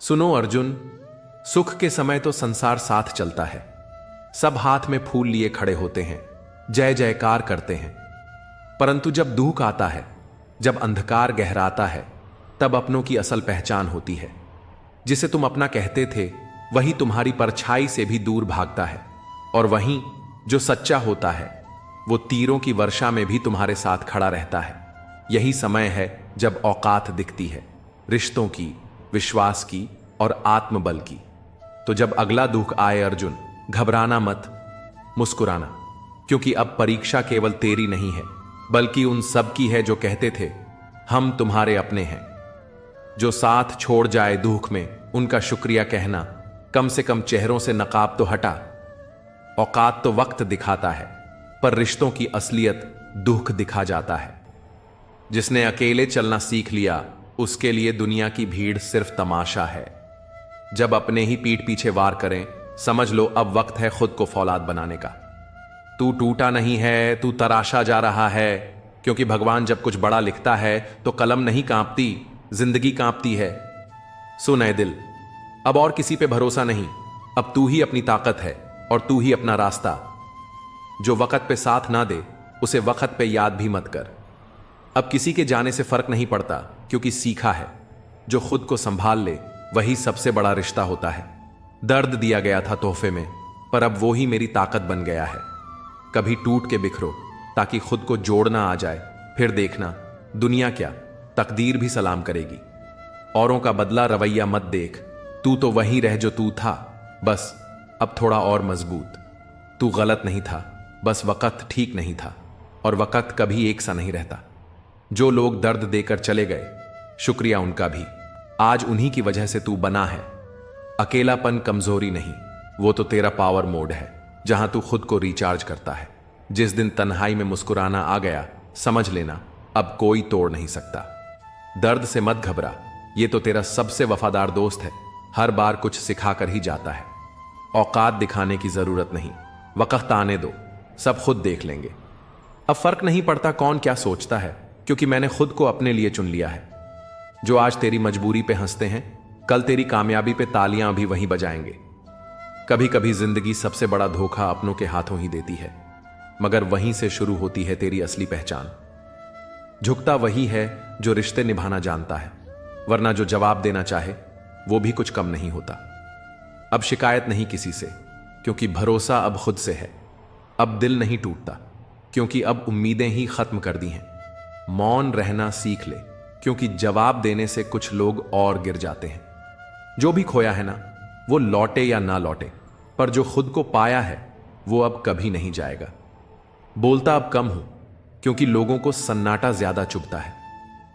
सुनो अर्जुन, सुख के समय तो संसार साथ चलता है। सब हाथ में फूल लिए खड़े होते हैं, जय जयकार करते हैं। परंतु जब दुख आता है, जब अंधकार गहराता है, तब अपनों की असल पहचान होती है। जिसे तुम अपना कहते थे वही तुम्हारी परछाई से भी दूर भागता है, और वहीं जो सच्चा होता है वो तीरों की वर्षा में भी तुम्हारे साथ खड़ा रहता है। यही समय है जब औकात दिखती है, रिश्तों की, विश्वास की और आत्मबल की। तो जब अगला दुख आए अर्जुन, घबराना मत, मुस्कुराना, क्योंकि अब परीक्षा केवल तेरी नहीं है बल्कि उन सब की है जो कहते थे हम तुम्हारे अपने हैं। जो साथ छोड़ जाए दुख में, उनका शुक्रिया कहना, कम से कम चेहरों से नकाब तो हटा। औकात तो वक्त दिखाता है, पर रिश्तों की असलियत दुख दिखा जाता है। जिसने अकेले चलना सीख लिया, उसके लिए दुनिया की भीड़ सिर्फ तमाशा है। जब अपने ही पीठ पीछे वार करें, समझ लो अब वक्त है खुद को फौलाद बनाने का। तू टूटा नहीं है, तू तराशा जा रहा है, क्योंकि भगवान जब कुछ बड़ा लिखता है तो कलम नहीं कांपती, जिंदगी कांपती है। सुन ऐ दिल, अब और किसी पे भरोसा नहीं, अब तू ही अपनी ताकत है और तू ही अपना रास्ता। जो वक्त पे साथ ना दे, उसे वक्त पे याद भी मत कर। अब किसी के जाने से फर्क नहीं पड़ता, क्योंकि सीखा है जो खुद को संभाल ले वही सबसे बड़ा रिश्ता होता है। दर्द दिया गया था तोहफे में, पर अब वो ही मेरी ताकत बन गया है। कभी टूट के बिखरो ताकि खुद को जोड़ना आ जाए, फिर देखना दुनिया क्या, तकदीर भी सलाम करेगी। औरों का बदला रवैया मत देख, तू तो वही रह जो तू था, बस अब थोड़ा और मजबूत। तू गलत नहीं था, बस वक्त ठीक नहीं था, और वक्त कभी एक सा नहीं रहता। जो लोग दर्द देकर चले गए, शुक्रिया उनका भी, आज उन्हीं की वजह से तू बना है। अकेलापन कमजोरी नहीं, वो तो तेरा पावर मोड है, जहां तू खुद को रिचार्ज करता है। जिस दिन तन्हाई में मुस्कुराना आ गया, समझ लेना अब कोई तोड़ नहीं सकता। दर्द से मत घबरा, ये तो तेरा सबसे वफादार दोस्त है, हर बार कुछ सिखाकर ही जाता है। औकात दिखाने की जरूरत नहीं, वक्त आने दो, सब खुद देख लेंगे। अब फर्क नहीं पड़ता कौन क्या सोचता है, क्योंकि मैंने खुद को अपने लिए चुन लिया है। जो आज तेरी मजबूरी पे हंसते हैं, कल तेरी कामयाबी पे तालियां भी वहीं बजाएंगे। कभी कभी जिंदगी सबसे बड़ा धोखा अपनों के हाथों ही देती है, मगर वहीं से शुरू होती है तेरी असली पहचान। झुकता वही है जो रिश्ते निभाना जानता है, वरना जो जवाब देना चाहे वो भी कुछ कम नहीं होता। अब शिकायत नहीं किसी से, क्योंकि भरोसा अब खुद से है। अब दिल नहीं टूटता, क्योंकि अब उम्मीदें ही खत्म कर दी हैं। मौन रहना सीख ले, क्योंकि जवाब देने से कुछ लोग और गिर जाते हैं। जो भी खोया है ना, वो लौटे या ना लौटे, पर जो खुद को पाया है वो अब कभी नहीं जाएगा। बोलता अब कम हूं, क्योंकि लोगों को सन्नाटा ज्यादा चुभता है।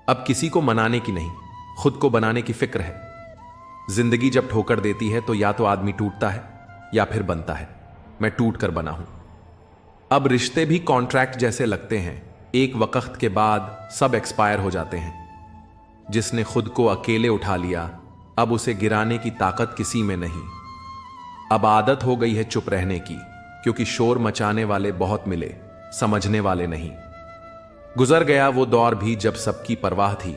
अब किसी को मनाने की नहीं, खुद को बनाने की फिक्र है। जिंदगी जब ठोकर देती है तो या तो आदमी टूटता है या फिर बनता है। मैं टूट कर बना हूं। अब रिश्ते भी कॉन्ट्रैक्ट जैसे लगते हैं, एक वक्त के बाद सब एक्सपायर हो जाते हैं। जिसने खुद को अकेले उठा लिया, अब उसे गिराने की ताकत किसी में नहीं। अब आदत हो गई है चुप रहने की, क्योंकि शोर मचाने वाले बहुत मिले, समझने वाले नहीं। गुजर गया वो दौर भी जब सबकी परवाह थी।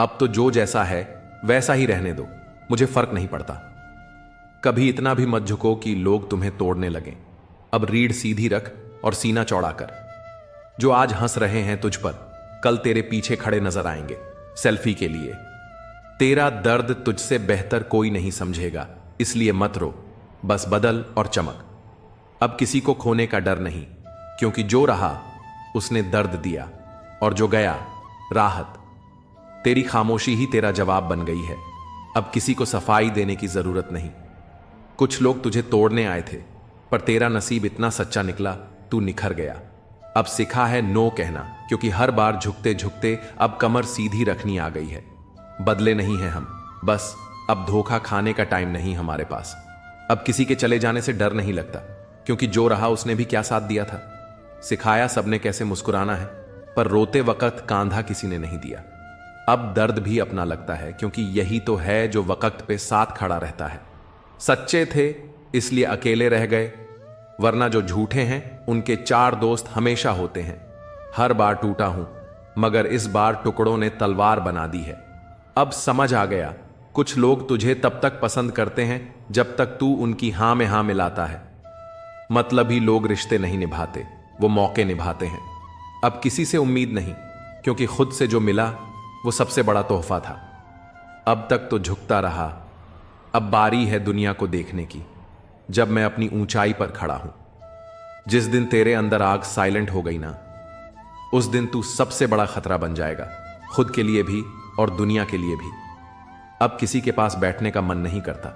अब तो जो जैसा है वैसा ही रहने दो, मुझे फर्क नहीं पड़ता। कभी इतना भी मत झुको कि लोग तुम्हें तोड़ने लगें। अब रीढ़ सीधी रख और सीना चौड़ा कर। जो आज हंस रहे हैं तुझ पर, कल तेरे पीछे खड़े नजर आएंगे सेल्फी के लिए। तेरा दर्द तुझसे बेहतर कोई नहीं समझेगा, इसलिए मत रो, बस बदल और चमक। अब किसी को खोने का डर नहीं, क्योंकि जो रहा उसने दर्द दिया, और जो गया राहत। तेरी खामोशी ही तेरा जवाब बन गई है। अब किसी को सफाई देने की जरूरत नहीं। कुछ लोग तुझे तोड़ने आए थे, पर तेरा नसीब इतना सच्चा निकला, तू निखर गया। अब सिखा है नो कहना, क्योंकि हर बार झुकते झुकते अब कमर सीधी रखनी आ गई है। बदले नहीं हैं हम, बस अब धोखा खाने का टाइम नहीं हमारे पास। अब किसी के चले जाने से डर नहीं लगता, क्योंकि जो रहा उसने भी क्या साथ दिया था। सिखाया सबने कैसे मुस्कुराना है, पर रोते वक्त कांधा किसी ने नहीं दिया। अब दर्द भी अपना लगता है, क्योंकि यही तो है जो वक्त पे साथ खड़ा रहता है। सच्चे थे इसलिए अकेले रह गए, वरना जो झूठे हैं उनके 4 दोस्त हमेशा होते हैं। हर बार टूटा हूं, मगर इस बार टुकड़ों ने तलवार बना दी है। अब समझ आ गया कुछ लोग तुझे तब तक पसंद करते हैं जब तक तू उनकी हां में हां मिलाता है। मतलब ही लोग रिश्ते नहीं निभाते, वो मौके निभाते हैं। अब किसी से उम्मीद नहीं, क्योंकि खुद से जो मिला वो सबसे बड़ा तोहफा था। अब तक तो झुकता रहा, अब बारी है दुनिया को देखने की, जब मैं अपनी ऊंचाई पर खड़ा हूं। जिस दिन तेरे अंदर आग साइलेंट हो गई ना, उस दिन तू सबसे बड़ा खतरा बन जाएगा, खुद के लिए भी और दुनिया के लिए भी। अब किसी के पास बैठने का मन नहीं करता,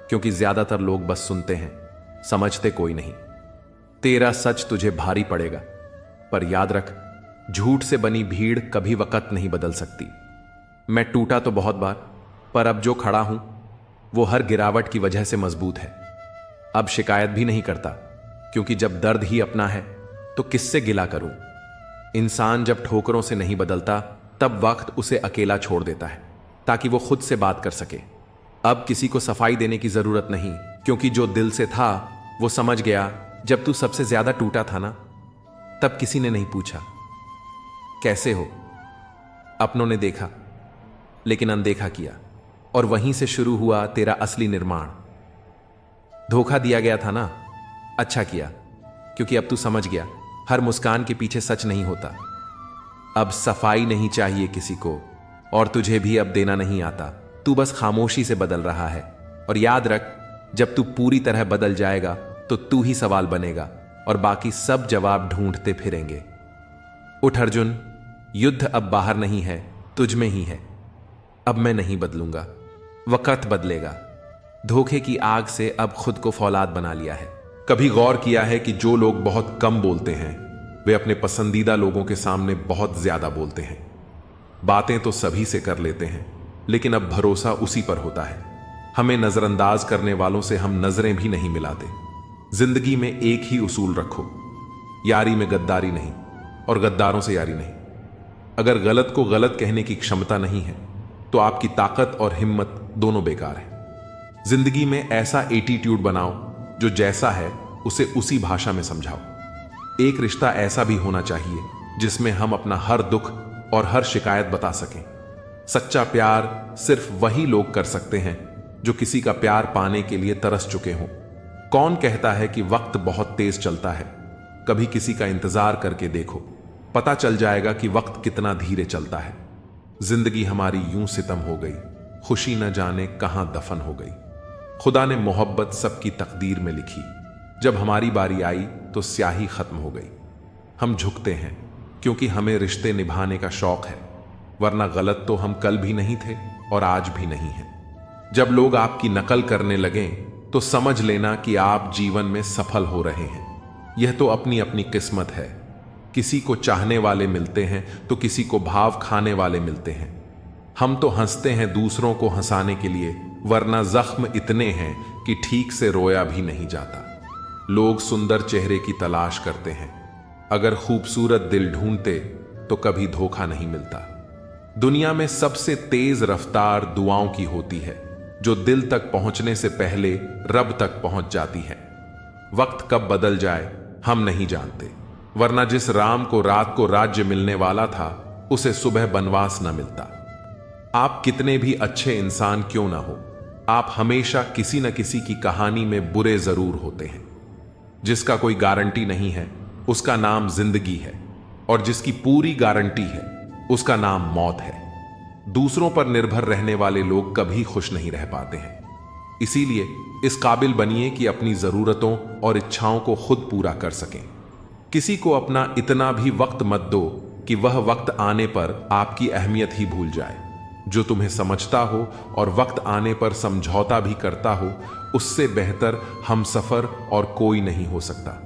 क्योंकि ज्यादातर लोग बस सुनते हैं, समझते कोई नहीं। तेरा सच तुझे भारी पड़ेगा, पर याद रख, झूठ से बनी भीड़ कभी वक़्त नहीं बदल सकती। मैं टूटा तो बहुत बार, पर अब जो खड़ा हूं वो हर गिरावट की वजह से मजबूत है। अब शिकायत भी नहीं करता, क्योंकि जब दर्द ही अपना है तो किससे गिला करूं। इंसान जब ठोकरों से नहीं बदलता, तब वक्त उसे अकेला छोड़ देता है, ताकि वो खुद से बात कर सके। अब किसी को सफाई देने की जरूरत नहीं, क्योंकि जो दिल से था वो समझ गया। जब तू सबसे ज्यादा टूटा था ना, तब किसी ने नहीं पूछा कैसे हो। अपनों ने देखा, लेकिन अनदेखा किया, और वहीं से शुरू हुआ तेरा असली निर्माण। धोखा दिया गया था ना, अच्छा किया, क्योंकि अब तू समझ गया हर मुस्कान के पीछे सच नहीं होता। अब सफाई नहीं चाहिए किसी को, और तुझे भी अब देना नहीं आता। तू बस खामोशी से बदल रहा है, और याद रख, जब तू पूरी तरह बदल जाएगा तो तू ही सवाल बनेगा, और बाकी सब जवाब ढूंढते फिरेंगे। उठ अर्जुन, युद्ध अब बाहर नहीं है, तुझ में ही है। अब मैं नहीं बदलूंगा, वक़्त बदलेगा। धोखे की आग से अब खुद को फौलाद बना लिया है। कभी गौर किया है कि जो लोग बहुत कम बोलते हैं, वे अपने पसंदीदा लोगों के सामने बहुत ज्यादा बोलते हैं। बातें तो सभी से कर लेते हैं, लेकिन अब भरोसा उसी पर होता है। हमें नजरअंदाज करने वालों से हम नजरें भी नहीं मिलाते। जिंदगी में एक ही उसूल रखो, यारी में गद्दारी नहीं, और गद्दारों से यारी नहीं। अगर गलत को गलत कहने की क्षमता नहीं है, तो आपकी ताकत और हिम्मत दोनों बेकार है। जिंदगी में ऐसा एटीट्यूड बनाओ जो जैसा है उसे उसी भाषा में समझाओ। एक रिश्ता ऐसा भी होना चाहिए जिसमें हम अपना हर दुख और हर शिकायत बता सकें। सच्चा प्यार सिर्फ वही लोग कर सकते हैं जो किसी का प्यार पाने के लिए तरस चुके हों। कौन कहता है कि वक्त बहुत तेज चलता है? कभी किसी का इंतजार करके देखो, पता चल जाएगा कि वक्त कितना धीरे चलता है। जिंदगी हमारी यूं सितम हो गई, खुशी न जाने कहां दफन हो गई। खुदा ने मोहब्बत सबकी तकदीर में लिखी, जब हमारी बारी आई तो स्याही खत्म हो गई। हम झुकते हैं क्योंकि हमें रिश्ते निभाने का शौक है, वरना गलत तो हम कल भी नहीं थे और आज भी नहीं हैं। जब लोग आपकी नकल करने लगें तो समझ लेना कि आप जीवन में सफल हो रहे हैं। यह तो अपनी अपनी किस्मत है। किसी को चाहने वाले मिलते हैं तो किसी को भाव खाने वाले मिलते हैं। हम तो हंसते हैं दूसरों को हंसाने के लिए, वरना जख्म इतने हैं कि ठीक से रोया भी नहीं जाता। लोग सुंदर चेहरे की तलाश करते हैं, अगर खूबसूरत दिल ढूंढते तो कभी धोखा नहीं मिलता। दुनिया में सबसे तेज रफ्तार दुआओं की होती है, जो दिल तक पहुंचने से पहले रब तक पहुंच जाती है। वक्त कब बदल जाए हम नहीं जानते, वरना जिस राम को रात को राज्य मिलने वाला था, उसे सुबह बनवास न मिलता। आप कितने भी अच्छे इंसान क्यों ना हो, आप हमेशा किसी न किसी की कहानी में बुरे जरूर होते हैं। जिसका कोई गारंटी नहीं है उसका नाम जिंदगी है, और जिसकी पूरी गारंटी है उसका नाम मौत है। दूसरों पर निर्भर रहने वाले लोग कभी खुश नहीं रह पाते हैं। इसीलिए इस काबिल बनिए कि अपनी जरूरतों और इच्छाओं को खुद पूरा कर सकें। किसी को अपना इतना भी वक्त मत दो कि वह वक्त आने पर आपकी अहमियत ही भूल जाए। जो तुम्हें समझता हो और वक्त आने पर समझौता भी करता हो, उससे बेहतर हमसफर और कोई नहीं हो सकता।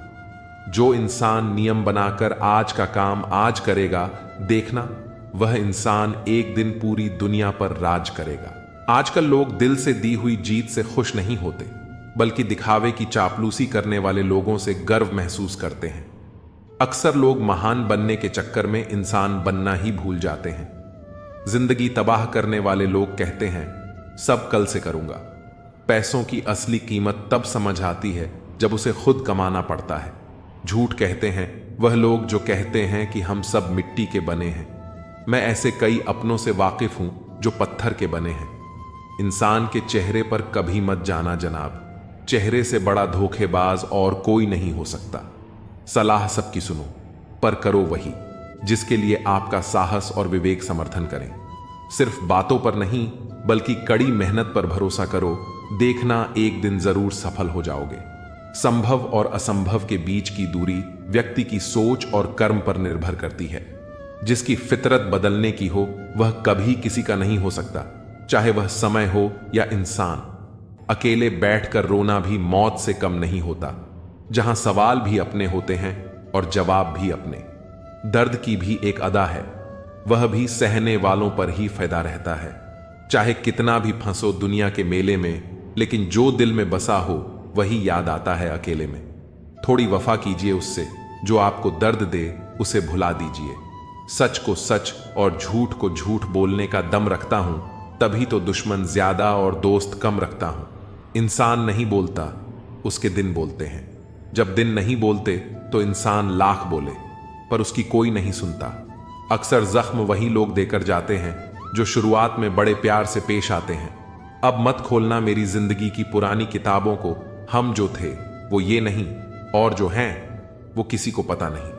जो इंसान नियम बनाकर आज का काम आज करेगा, देखना वह इंसान एक दिन पूरी दुनिया पर राज करेगा। आजकल लोग दिल से दी हुई जीत से खुश नहीं होते, बल्कि दिखावे की चापलूसी करने वाले लोगों से गर्व महसूस करते हैं। अक्सर लोग महान बनने के चक्कर में इंसान बनना ही भूल जाते हैं। जिंदगी तबाह करने वाले लोग कहते हैं सब कल से करूंगा। पैसों की असली कीमत तब समझ आती है जब उसे खुद कमाना पड़ता है। झूठ कहते हैं वह लोग जो कहते हैं कि हम सब मिट्टी के बने हैं। मैं ऐसे कई अपनों से वाकिफ हूं जो पत्थर के बने हैं। इंसान के चेहरे पर कभी मत जाना जनाब, चेहरे से बड़ा धोखेबाज और कोई नहीं हो सकता। सलाह सबकी सुनो, पर करो वही जिसके लिए आपका साहस और विवेक समर्थन करें। सिर्फ बातों पर नहीं बल्कि कड़ी मेहनत पर भरोसा करो, देखना एक दिन जरूर सफल हो जाओगे। संभव और असंभव के बीच की दूरी व्यक्ति की सोच और कर्म पर निर्भर करती है। जिसकी फितरत बदलने की हो वह कभी किसी का नहीं हो सकता, चाहे वह समय हो या इंसान। अकेले बैठकर रोना भी मौत से कम नहीं होता, जहां सवाल भी अपने होते हैं और जवाब भी अपने। दर्द की भी एक अदा है, वह भी सहने वालों पर ही फायदा रहता है। चाहे कितना भी फंसो दुनिया के मेले में, लेकिन जो दिल में बसा हो वही याद आता है अकेले में। थोड़ी वफा कीजिए उससे, जो आपको दर्द दे उसे भुला दीजिए। सच को सच और झूठ को झूठ बोलने का दम रखता हूं, तभी तो दुश्मन ज्यादा और दोस्त कम रखता हूं। इंसान नहीं बोलता, उसके दिन बोलते हैं। जब दिन नहीं बोलते तो इंसान लाख बोले, पर उसकी कोई नहीं सुनता। अक्सर जख्म वही लोग देकर जाते हैं जो शुरुआत में बड़े प्यार से पेश आते हैं। अब मत खोलना मेरी जिंदगी की पुरानी किताबों को, हम जो थे वो ये नहीं, और जो हैं वो किसी को पता नहीं।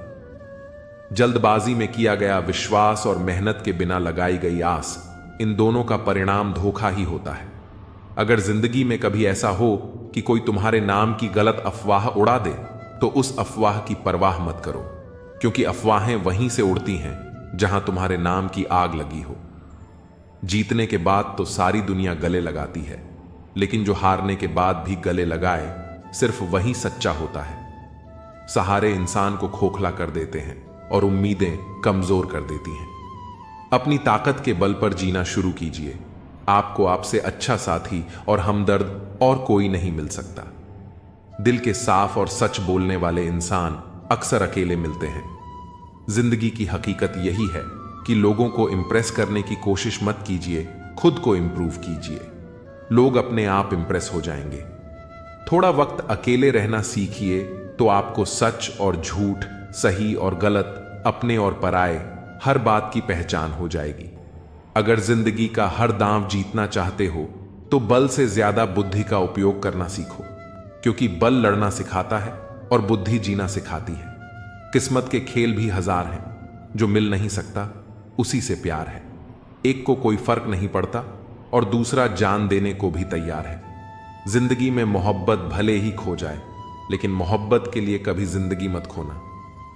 जल्दबाजी में किया गया विश्वास और मेहनत के बिना लगाई गई आस, इन दोनों का परिणाम धोखा ही होता है। अगर जिंदगी में कभी ऐसा हो कि कोई तुम्हारे नाम की गलत अफवाह उड़ा दे, तो उस अफवाह की परवाह मत करो, क्योंकि अफवाहें वहीं से उड़ती हैं जहां तुम्हारे नाम की आग लगी हो। जीतने के बाद तो सारी दुनिया गले लगाती है, लेकिन जो हारने के बाद भी गले लगाए, सिर्फ वही सच्चा होता है। सहारे इंसान को खोखला कर देते हैं और उम्मीदें कमजोर कर देती हैं। अपनी ताकत के बल पर जीना शुरू कीजिए। आपको आपसे अच्छा साथी और हमदर्द और कोई नहीं मिल सकता। दिल के साफ और सच बोलने वाले इंसान अक्सर अकेले मिलते हैं। जिंदगी की हकीकत यही है कि लोगों को इंप्रेस करने की कोशिश मत कीजिए, खुद को इंप्रूव कीजिए। लोग अपने आप इंप्रेस हो जाएंगे। थोड़ा वक्त अकेले रहना सीखिए तो आपको सच और झूठ, सही और गलत, अपने और पराये, हर बात की पहचान हो जाएगी। अगर जिंदगी का हर दांव जीतना चाहते हो तो बल से ज्यादा बुद्धि का उपयोग करना सीखो, क्योंकि बल लड़ना सिखाता है और बुद्धि जीना सिखाती है। किस्मत के खेल भी हजार हैं, जो मिल नहीं सकता उसी से प्यार है। एक को कोई फर्क नहीं पड़ता और दूसरा जान देने को भी तैयार है। जिंदगी में मोहब्बत भले ही खो जाए, लेकिन मोहब्बत के लिए कभी जिंदगी मत खोना।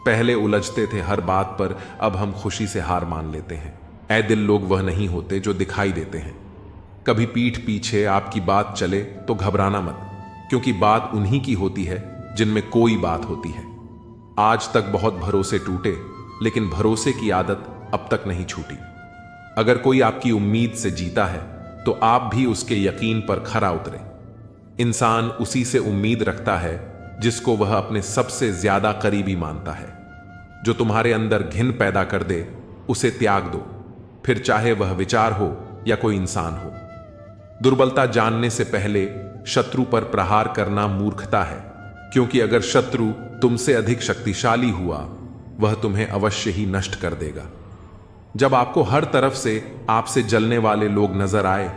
पहले उलझते थे हर बात पर, अब हम खुशी से हार मान लेते हैं। ऐ दिल लोग वह नहीं होते जो दिखाई देते हैं। कभी पीठ पीछे आपकी बात चले तो घबराना मत, क्योंकि बात उन्हीं की होती है जिनमें कोई बात होती है। आज तक बहुत भरोसे टूटे, लेकिन भरोसे की आदत अब तक नहीं छूटी। अगर कोई आपकी उम्मीद से जीता है तो आप भी उसके यकीन पर खरा उतरे। इंसान उसी से उम्मीद रखता है जिसको वह अपने सबसे ज्यादा करीबी मानता है। जो तुम्हारे अंदर घिन पैदा कर दे उसे त्याग दो, फिर चाहे वह विचार हो या कोई इंसान हो। दुर्बलता जानने से पहले शत्रु पर प्रहार करना मूर्खता है, क्योंकि अगर शत्रु तुमसे अधिक शक्तिशाली हुआ, वह तुम्हें अवश्य ही नष्ट कर देगा। जब आपको हर तरफ से आपसे जलने वाले लोग नजर आए,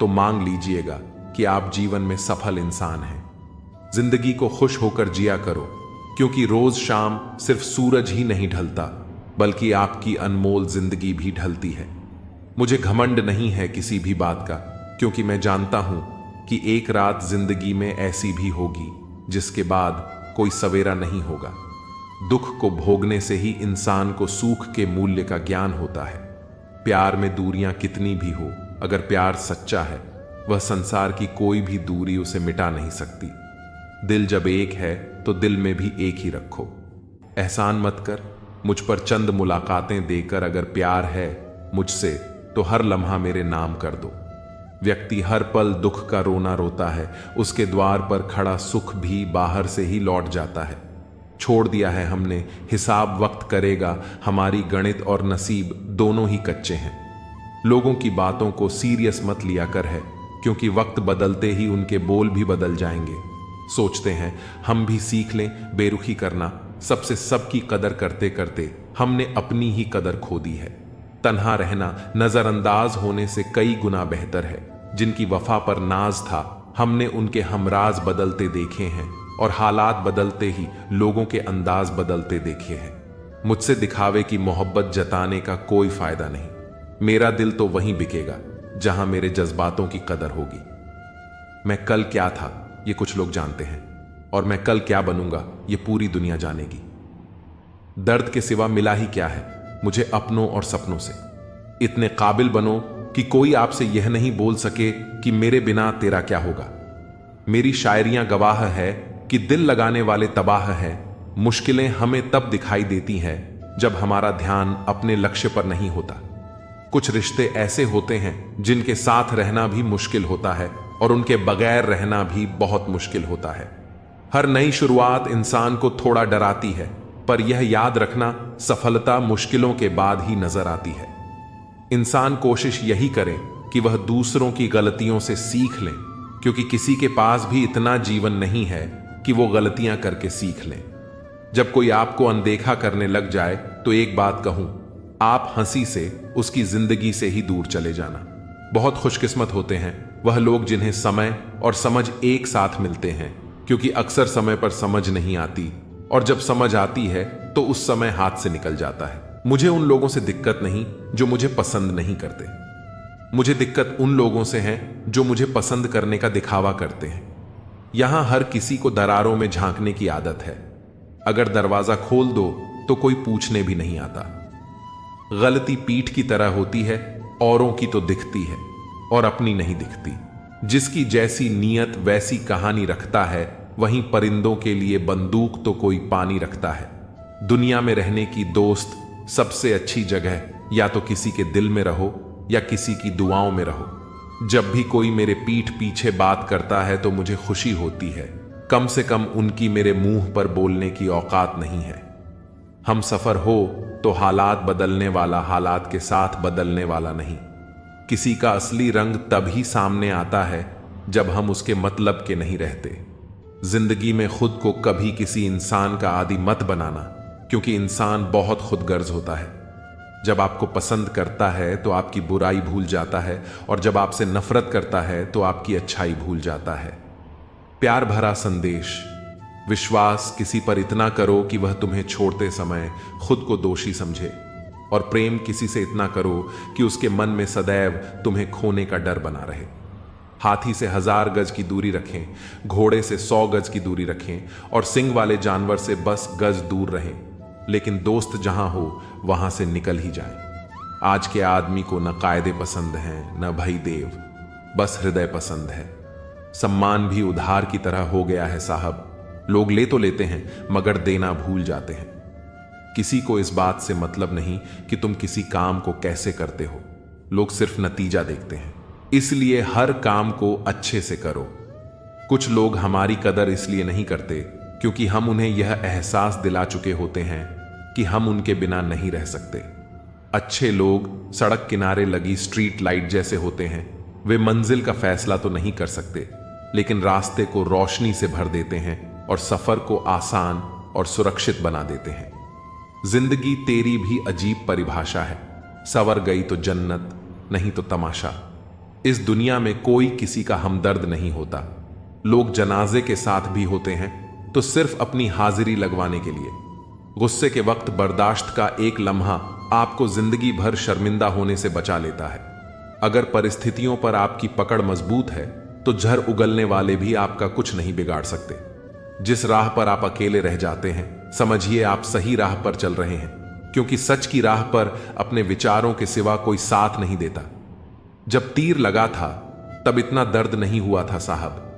तो मांग लीजिएगा कि आप जीवन में सफल इंसान हैं। जिंदगी को खुश होकर जिया करो, क्योंकि रोज शाम सिर्फ सूरज ही नहीं ढलता, बल्कि आपकी अनमोल जिंदगी भी ढलती है। मुझे घमंड नहीं है किसी भी बात का, क्योंकि मैं जानता हूं कि एक रात जिंदगी में ऐसी भी होगी जिसके बाद कोई सवेरा नहीं होगा। दुख को भोगने से ही इंसान को सुख के मूल्य का ज्ञान होता है। प्यार में दूरियां कितनी भी हो, अगर प्यार सच्चा है, वह संसार की कोई भी दूरी उसे मिटा नहीं सकती। दिल जब एक है तो दिल में भी एक ही रखो। एहसान मत कर मुझ पर चंद मुलाकातें देकर, अगर प्यार है मुझसे तो हर लम्हा मेरे नाम कर दो। व्यक्ति हर पल दुख का रोना रोता है, उसके द्वार पर खड़ा सुख भी बाहर से ही लौट जाता है। छोड़ दिया है हमने हिसाब वक्त करेगा, हमारी गणित और नसीब दोनों ही कच्चे हैं। लोगों की बातों को सीरियस मत लिया कर है, क्योंकि वक्त बदलते ही उनके बोल भी बदल जाएंगे। सोचते हैं हम भी सीख लें बेरुखी करना, सबसे सबकी कदर करते करते हमने अपनी ही कदर खो दी है। तन्हा रहना नजरअंदाज होने से कई गुना बेहतर है, जिनकी वफा पर नाज था, हमने उनके हमराज बदलते देखे हैं और हालात बदलते ही लोगों के अंदाज बदलते देखे हैं। मुझसे दिखावे की मोहब्बत जताने का कोई फायदा नहीं। मेरा दिल तो वहीं बिकेगा जहां मेरे जज्बातों की कदर होगी। मैं कल क्या था ये कुछ लोग जानते हैं, और मैं कल क्या बनूंगा ये पूरी दुनिया जानेगी। दर्द के सिवा मिला ही क्या है मुझे अपनों और सपनों से। इतने काबिल बनो कि कोई आपसे यह नहीं बोल सके कि मेरे बिना तेरा क्या होगा। मेरी शायरियां गवाह है कि दिल लगाने वाले तबाह है। मुश्किलें हमें तब दिखाई देती हैं जब हमारा ध्यान अपने लक्ष्य पर नहीं होता। कुछ रिश्ते ऐसे होते हैं जिनके साथ रहना भी मुश्किल होता है और उनके बगैर रहना भी बहुत मुश्किल होता है। हर नई शुरुआत इंसान को थोड़ा डराती है, पर यह याद रखना सफलता मुश्किलों के बाद ही नजर आती है। इंसान कोशिश यही करे कि वह दूसरों की गलतियों से सीख लें, क्योंकि किसी के पास भी इतना जीवन नहीं है कि वो गलतियां करके सीख लें। जब कोई आपको अनदेखा करने लग जाए तो एक बात कहूं, आप हंसी से उसकी जिंदगी से ही दूर चले जाना। बहुत खुशकिस्मत होते हैं वह लोग जिन्हें समय और समझ एक साथ मिलते हैं, क्योंकि अक्सर समय पर समझ नहीं आती और जब समझ आती है तो उस समय हाथ से निकल जाता है। मुझे उन लोगों से दिक्कत नहीं जो मुझे पसंद नहीं करते। मुझे दिक्कत उन लोगों से है जो मुझे पसंद करने का दिखावा करते हैं। यहां हर किसी को दरारों में झांकने की आदत है। अगर दरवाजा खोल दो तो कोई पूछने भी नहीं आता। गलती पीठ की तरह होती है, औरों की तो दिखती है और अपनी नहीं दिखती। जिसकी जैसी नीयत वैसी कहानी रखता है, वहीं परिंदों के लिए बंदूक तो कोई पानी रखता है। दुनिया में रहने की दोस्त सबसे अच्छी जगह या तो किसी के दिल में रहो या किसी की दुआओं में रहो। जब भी कोई मेरे पीठ पीछे बात करता है तो मुझे खुशी होती है, कम से कम उनकी मेरे मुंह पर बोलने की औकात नहीं है। हम सफर हो तो हालात बदलने वाला हालात के साथ बदलने वाला नहीं। किसी का असली रंग तभी सामने आता है जब हम उसके मतलब के नहीं रहते। जिंदगी में खुद को कभी किसी इंसान का आदी मत बनाना, क्योंकि इंसान बहुत खुदगर्ज होता है। जब आपको पसंद करता है तो आपकी बुराई भूल जाता है, और जब आपसे नफरत करता है तो आपकी अच्छाई भूल जाता है। प्यार भरा संदेश, विश्वास किसी पर इतना करो कि वह तुम्हें छोड़ते समय खुद को दोषी समझे, और प्रेम किसी से इतना करो कि उसके मन में सदैव तुम्हें खोने का डर बना रहे। हाथी से 1000 गज की दूरी रखें, घोड़े से 100 गज की दूरी रखें, और सिंग वाले जानवर से बस गज दूर रहें, लेकिन दोस्त जहां हो वहां से निकल ही जाए। आज के आदमी को न कायदे पसंद हैं न भई देव, बस हृदय पसंद है। सम्मान भी उधार की तरह हो गया है साहब। लोग ले तो लेते हैं मगर देना भूल जाते हैं। किसी को इस बात से मतलब नहीं कि तुम किसी काम को कैसे करते हो, लोग सिर्फ नतीजा देखते हैं। इसलिए हर काम को अच्छे से करो। कुछ लोग हमारी कदर इसलिए नहीं करते क्योंकि हम उन्हें यह एहसास दिला चुके होते हैं कि हम उनके बिना नहीं रह सकते। अच्छे लोग सड़क किनारे लगी स्ट्रीट लाइट जैसे होते हैं। वे मंजिल का फैसला तो नहीं कर सकते, लेकिन रास्ते को रोशनी से भर देते हैं और सफर को आसान और सुरक्षित बना देते हैं। जिंदगी तेरी भी अजीब परिभाषा है। सवर गई तो जन्नत, नहीं तो तमाशा। इस दुनिया में कोई किसी का हमदर्द नहीं होता। लोग जनाजे के साथ भी होते हैं तो सिर्फ अपनी हाजिरी लगवाने के लिए। गुस्से के वक्त बर्दाश्त का एक लम्हा आपको जिंदगी भर शर्मिंदा होने से बचा लेता है। अगर परिस्थितियों पर आपकी पकड़ मजबूत है तो झर उगलने वाले भी आपका कुछ नहीं बिगाड़ सकते। जिस राह पर आप अकेले रह जाते हैं, समझिए आप सही राह पर चल रहे हैं, क्योंकि सच की राह पर अपने विचारों के सिवा कोई साथ नहीं देता। जब तीर लगा था तब इतना दर्द नहीं हुआ था साहब।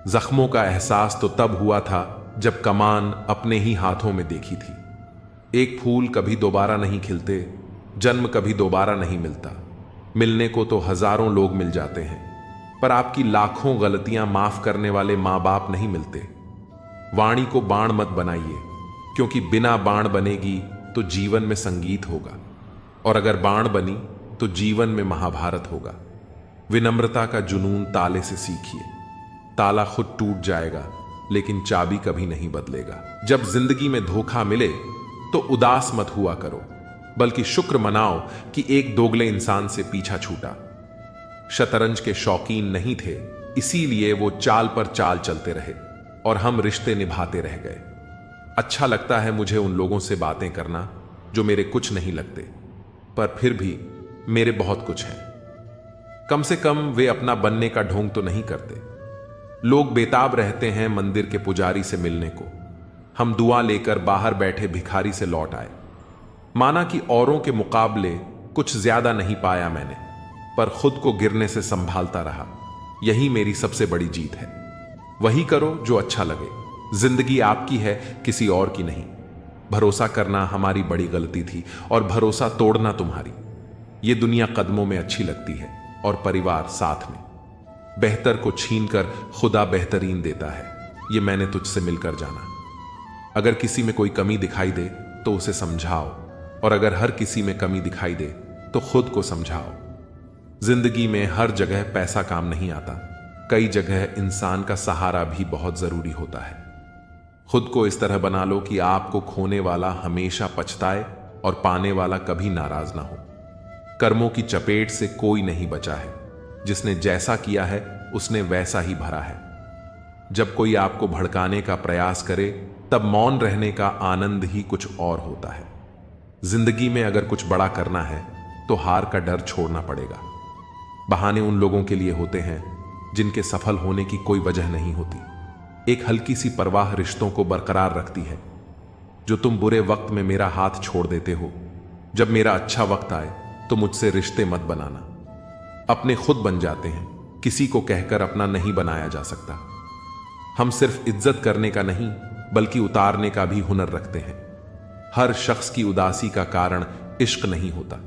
जख्मों का एहसास तो तब हुआ था जब कमान अपने ही हाथों में देखी थी। एक फूल कभी दोबारा नहीं खिलते, जन्म कभी दोबारा नहीं मिलता। मिलने को तो हजारों लोग मिल जाते हैं, पर आपकी लाखों गलतियां माफ करने वाले मां बाप नहीं मिलते। वाणी को बाण मत बनाइए, क्योंकि बिना बाण बनेगी तो जीवन में संगीत होगा, और अगर बाण बनी तो जीवन में महाभारत होगा। विनम्रता का जुनून ताले से सीखिए। ताला खुद टूट जाएगा, लेकिन चाबी कभी नहीं बदलेगा। जब जिंदगी में धोखा मिले तो उदास मत हुआ करो, बल्कि शुक्र मनाओ कि एक दोगले इंसान से पीछा छूटा। शतरंज के शौकीन नहीं थे, इसीलिए वो चाल पर चाल चलते रहे और हम रिश्ते निभाते रह गए। अच्छा लगता है मुझे उन लोगों से बातें करना जो मेरे कुछ नहीं लगते, पर फिर भी मेरे बहुत कुछ है। कम से कम वे अपना बनने का ढोंग तो नहीं करते। लोग बेताब रहते हैं मंदिर के पुजारी से मिलने को। हम दुआ लेकर बाहर बैठे भिखारी से लौट आए। माना कि औरों के मुकाबले कुछ ज्यादा नहीं पाया मैंने, पर खुद को गिरने से संभालता रहा। यही मेरी सबसे बड़ी जीत है। वही करो जो अच्छा लगे। जिंदगी आपकी है, किसी और की नहीं। भरोसा करना हमारी बड़ी गलती थी और भरोसा तोड़ना तुम्हारी। ये दुनिया कदमों में अच्छी लगती है और परिवार साथ में। बेहतर को छीनकर खुदा बेहतरीन देता है, ये मैंने तुझसे मिलकर जाना। अगर किसी में कोई कमी दिखाई दे तो उसे समझाओ, और अगर हर किसी में कमी दिखाई दे तो खुद को समझाओ। जिंदगी में हर जगह पैसा काम नहीं आता, कई जगह इंसान का सहारा भी बहुत जरूरी होता है। खुद को इस तरह बना लो कि आपको खोने वाला हमेशा पछताए और पाने वाला कभी नाराज ना हो। कर्मों की चपेट से कोई नहीं बचा है, जिसने जैसा किया है उसने वैसा ही भरा है। जब कोई आपको भड़काने का प्रयास करे तब मौन रहने का आनंद ही कुछ और होता है। जिंदगी में अगर कुछ बड़ा करना है तो हार का डर छोड़ना पड़ेगा। बहाने उन लोगों के लिए होते हैं जिनके सफल होने की कोई वजह नहीं होती। एक हल्की सी परवाह रिश्तों को बरकरार रखती है। जो तुम बुरे वक्त में मेरा हाथ छोड़ देते हो, जब मेरा अच्छा वक्त आए तो मुझसे रिश्ते मत बनाना। अपने खुद बन जाते हैं, किसी को कहकर अपना नहीं बनाया जा सकता। हम सिर्फ इज्जत करने का नहीं बल्कि उतारने का भी हुनर रखते हैं। हर शख्स की उदासी का कारण इश्क नहीं होता।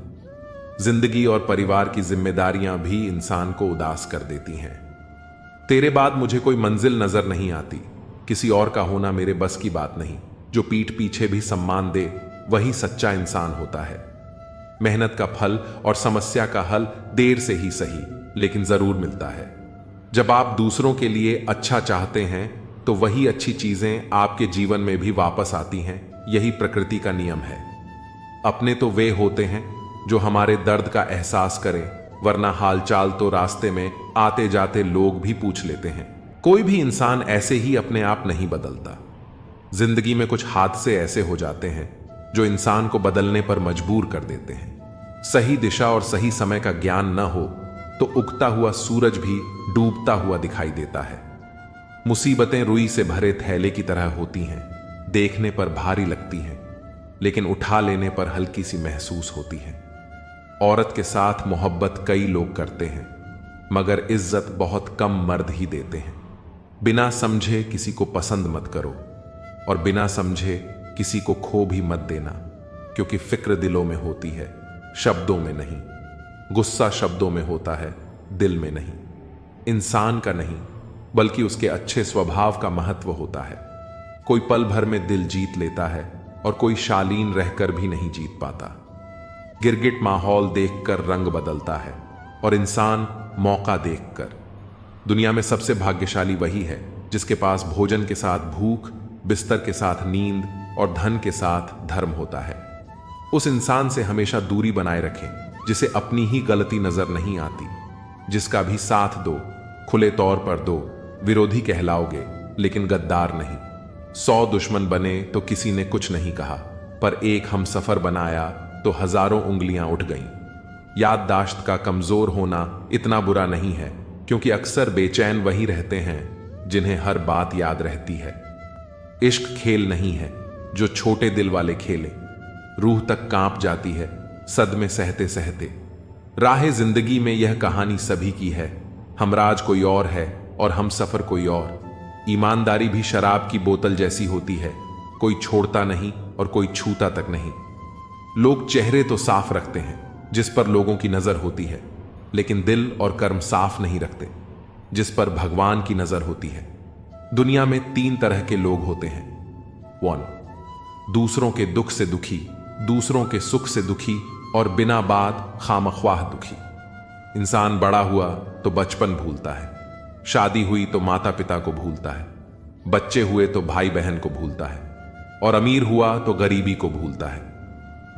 जिंदगी और परिवार की जिम्मेदारियां भी इंसान को उदास कर देती हैं। तेरे बाद मुझे कोई मंजिल नजर नहीं आती, किसी और का होना मेरे बस की बात नहीं। जो पीठ पीछे भी सम्मान दे वही सच्चा इंसान होता है। मेहनत का फल और समस्या का हल देर से ही सही, लेकिन जरूर मिलता है। जब आप दूसरों के लिए अच्छा चाहते हैं तो वही अच्छी चीजें आपके जीवन में भी वापस आती हैं। यही प्रकृति का नियम है। अपने तो वे होते हैं जो हमारे दर्द का एहसास करें, वरना हालचाल तो रास्ते में आते जाते लोग भी पूछ लेते हैं। कोई भी इंसान ऐसे ही अपने आप नहीं बदलता। जिंदगी में कुछ हादसे ऐसे हो जाते हैं जो इंसान को बदलने पर मजबूर कर देते हैं। सही दिशा और सही समय का ज्ञान न हो तो उगता हुआ सूरज भी डूबता हुआ दिखाई देता है। मुसीबतें रुई से भरे थैले की तरह होती हैं, देखने पर भारी लगती हैं, लेकिन उठा लेने पर हल्की सी महसूस होती है। औरत के साथ मोहब्बत कई लोग करते हैं, मगर इज्जत बहुत कम मर्द ही देते हैं। बिना समझे किसी को पसंद मत करो और बिना समझे किसी को खो भी मत देना, क्योंकि फिक्र दिलों में होती है, शब्दों में नहीं। गुस्सा शब्दों में होता है, दिल में नहीं। इंसान का नहीं बल्कि उसके अच्छे स्वभाव का महत्व होता है। कोई पल भर में दिल जीत लेता है और कोई शालीन रहकर भी नहीं जीत पाता। गिरगिट माहौल देखकर रंग बदलता है और इंसान मौका देखकर। दुनिया में सबसे भाग्यशाली वही है जिसके पास भोजन के साथ भूख, बिस्तर के साथ नींद और धन के साथ धर्म होता है। उस इंसान से हमेशा दूरी बनाए रखें जिसे अपनी ही गलती नजर नहीं आती। जिसका भी साथ दो, खुले तौर पर दो। विरोधी कहलाओगे लेकिन गद्दार नहीं। 100 दुश्मन बने तो किसी ने कुछ नहीं कहा, पर एक हम सफर बनाया तो हजारों उंगलियां उठ गईं। याददाश्त का कमजोर होना इतना बुरा नहीं है, क्योंकि अक्सर बेचैन वही रहते हैं जिन्हें हर बात याद रहती है। इश्क खेल नहीं है जो छोटे दिल वाले खेले। रूह तक कांप जाती है सदमे सहते सहते। राह जिंदगी में यह कहानी सभी की है। हमराज कोई और है और हम सफर कोई और। ईमानदारी भी शराब की बोतल जैसी होती है, कोई छोड़ता नहीं और कोई छूता तक नहीं। लोग चेहरे तो साफ रखते हैं जिस पर लोगों की नजर होती है, लेकिन दिल और कर्म साफ नहीं रखते जिस पर भगवान की नजर होती है। दुनिया में 3 तरह के लोग होते हैं। 1, दूसरों के दुख से दुखी, दूसरों के सुख से दुखी और बिना बात खामख्वाह दुखी। इंसान बड़ा हुआ तो बचपन भूलता है, शादी हुई तो माता पिता को भूलता है, बच्चे हुए तो भाई बहन को भूलता है, और अमीर हुआ तो गरीबी को भूलता है।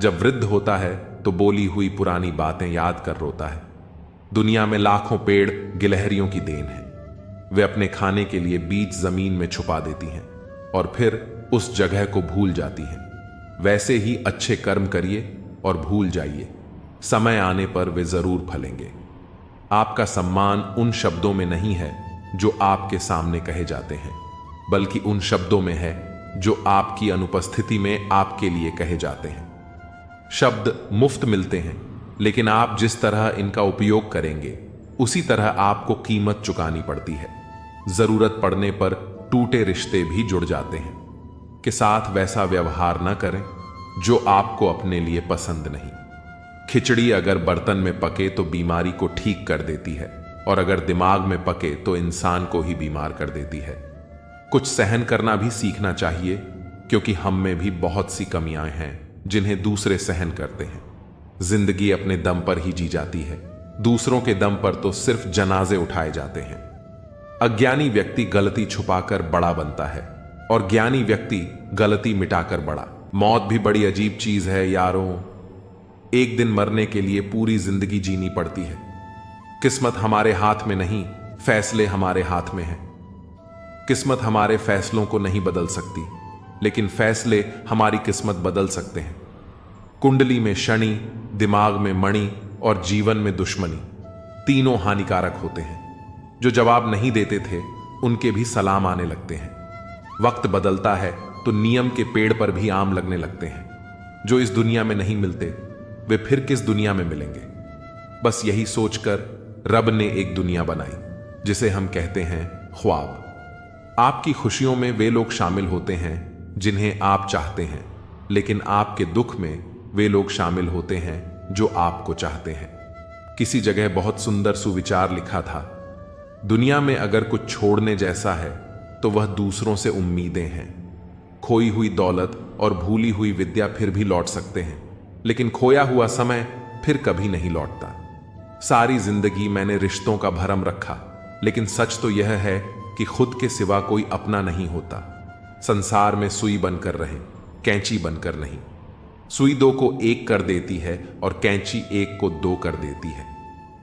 जब वृद्ध होता है तो बोली हुई पुरानी बातें याद कर रोता है। दुनिया में लाखों पेड़ गिलहरियों की देन है। वे अपने खाने के लिए बीज जमीन में छुपा देती हैं और फिर उस जगह को भूल जाती हैं। वैसे ही अच्छे कर्म करिए और भूल जाइए, समय आने पर वे जरूर फलेंगे। आपका सम्मान उन शब्दों में नहीं है जो आपके सामने कहे जाते हैं, बल्कि उन शब्दों में है जो आपकी अनुपस्थिति में आपके लिए कहे जाते हैं। शब्द मुफ्त मिलते हैं, लेकिन आप जिस तरह इनका उपयोग करेंगे उसी तरह आपको कीमत चुकानी पड़ती है। जरूरत पड़ने पर टूटे रिश्ते भी जुड़ जाते हैं कि साथ वैसा व्यवहार न करें जो आपको अपने लिए पसंद नहीं। खिचड़ी अगर बर्तन में पके तो बीमारी को ठीक कर देती है, और अगर दिमाग में पके तो इंसान को ही बीमार कर देती है। कुछ सहन करना भी सीखना चाहिए, क्योंकि हम में भी बहुत सी कमियां हैं जिन्हें दूसरे सहन करते हैं। जिंदगी अपने दम पर ही जी जाती है, दूसरों के दम पर तो सिर्फ जनाजे उठाए जाते हैं। अज्ञानी व्यक्ति गलती छुपाकर बड़ा बनता है और ज्ञानी व्यक्ति गलती मिटाकर बड़ा। मौत भी बड़ी अजीब चीज है यारों। एक दिन मरने के लिए पूरी जिंदगी जीनी पड़ती है। किस्मत हमारे हाथ में नहीं, फैसले हमारे हाथ में हैं। किस्मत हमारे फैसलों को नहीं बदल सकती, लेकिन फैसले हमारी किस्मत बदल सकते हैं। कुंडली में शनि, दिमाग में मणि और जीवन में दुश्मनी, तीनों हानिकारक होते हैं। जो जवाब नहीं देते थे उनके भी सलाम आने लगते हैं। वक्त बदलता है तो नियम के पेड़ पर भी आम लगने लगते हैं। जो इस दुनिया में नहीं मिलते वे फिर किस दुनिया में मिलेंगे। बस यही सोचकर रब ने एक दुनिया बनाई जिसे हम कहते हैं ख्वाब। आपकी खुशियों में वे लोग शामिल होते हैं जिन्हें आप चाहते हैं, लेकिन आपके दुख में वे लोग शामिल होते हैं जो आपको चाहते हैं। किसी जगह बहुत सुंदर सुविचार लिखा था, दुनिया में अगर कुछ छोड़ने जैसा है तो वह दूसरों से उम्मीदें हैं। खोई हुई दौलत और भूली हुई विद्या फिर भी लौट सकते हैं, लेकिन खोया हुआ समय फिर कभी नहीं लौटता। सारी जिंदगी मैंने रिश्तों का भरम रखा, लेकिन सच तो यह है कि खुद के सिवा कोई अपना नहीं होता। संसार में सुई बनकर रहें, कैंची बनकर नहीं। सुई दो को एक कर देती है और कैंची एक को दो कर देती है।